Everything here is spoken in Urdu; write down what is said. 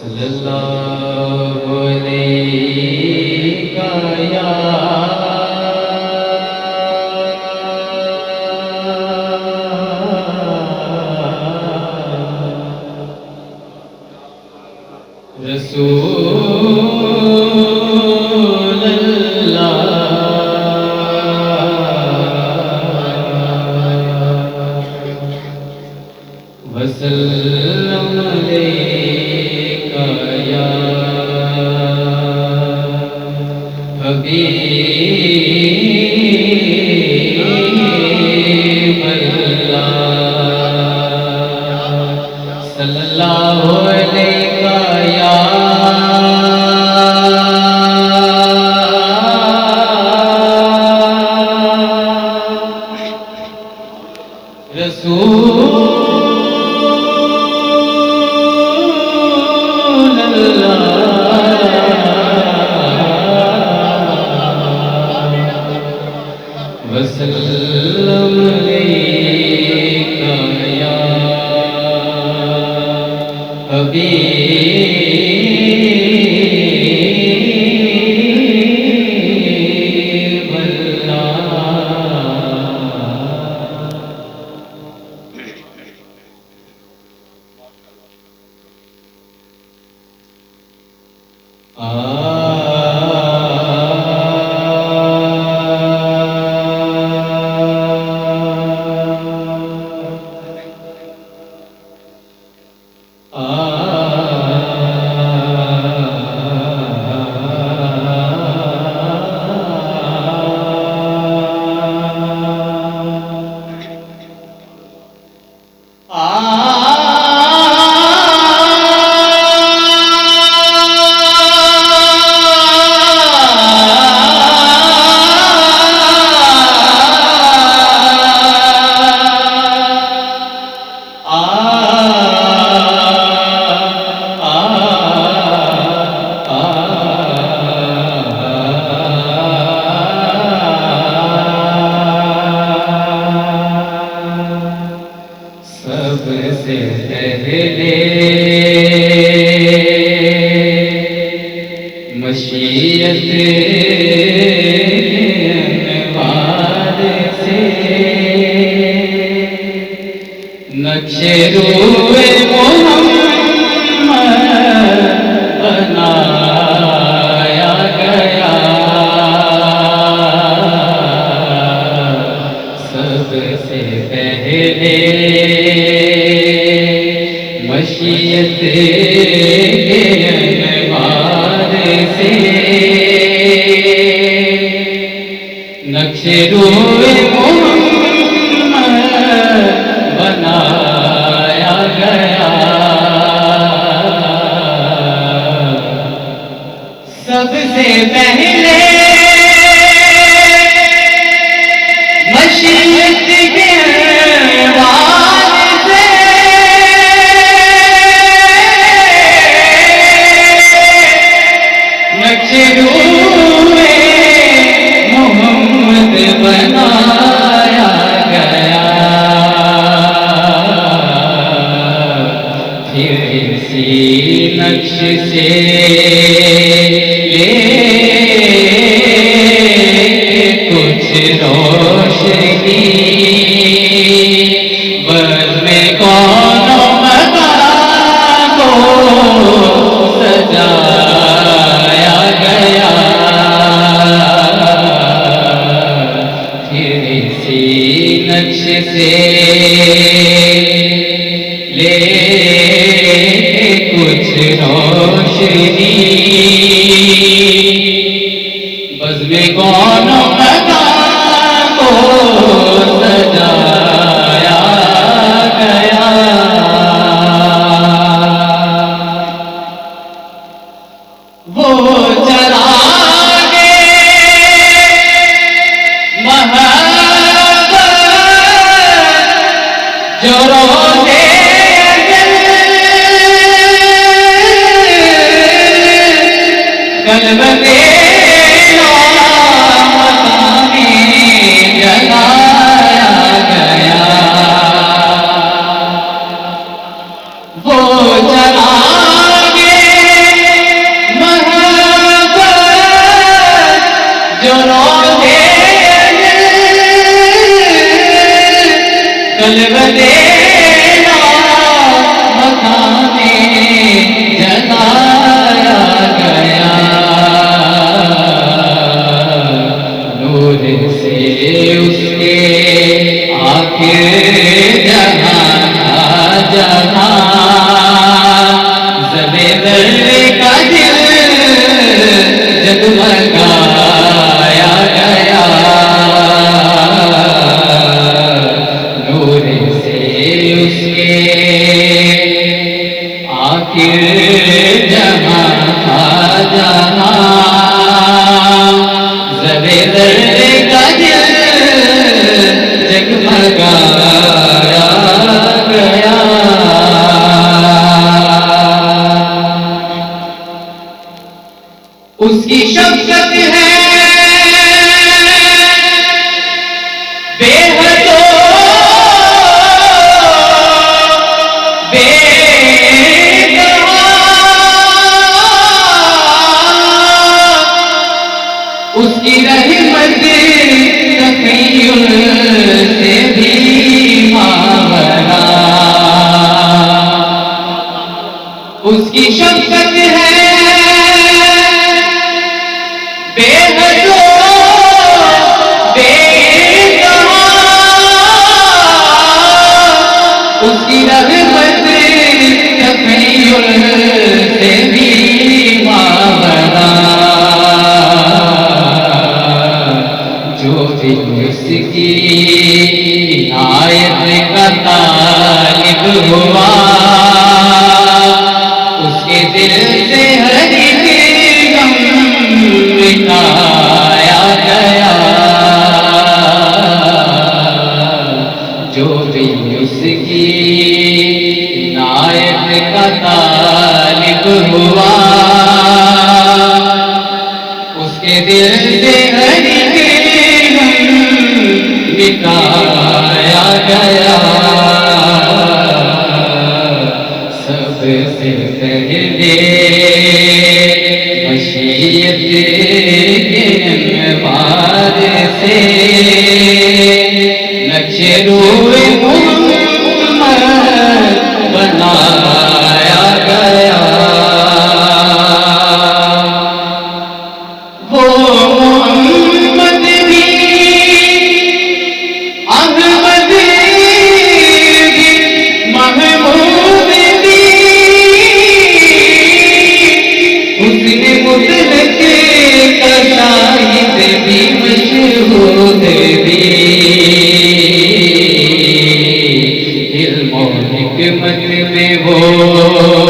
صلی اللہ علیہ یا رسول اللہ وسلم علیکہ یا حبیب اللہ صلی اللہ علیکہ یا رسول اللہ وسلم علیکہ یا حبیب سب سے پہلے مشیت انوار سے نقش روئے محمد بنایا گیا سب سے پہلے مشیت انوار سے نقش روئے محمد بنایا گیا سب سے پہلے مشیت محمد بنایا گیا پھر اسی نقش سے کچھ روشنی بزم کون و مکان کو سجایا گیا پھر اسی نقش سے لے کچھ روشنی بزم کون و مکان کو سجایا گیا وہ چراغے محبت جو روزے قلب میں جلایا گیا وہ چراغے جہاں تھا جہاں ذرے ذرے کا دل جگمگایا گیا اس کی شفقت ہے بے حد اس کی رحمت تخیل سے بھی ماورا اس کی شفقت ہے بے حد بے انتہا اس کی رحمت تخیل سے بھی ماورا جو دل اس کی عنایت کا طالب ہوا اس کے دل سے ہر ایک غم مٹایا گیا جو دل اس کی عنایت کا طالب ہوا اس کے دل سے ہر ایک مٹایا گیا سب سے پہلے مشیت کے انوار سے نقش روح محمد بنایا گیا وہ محمد بھی احمد بھی محمود بھی حسن مطلق کا شاہد بھی مشہود بھی علم و حکمت میں وہ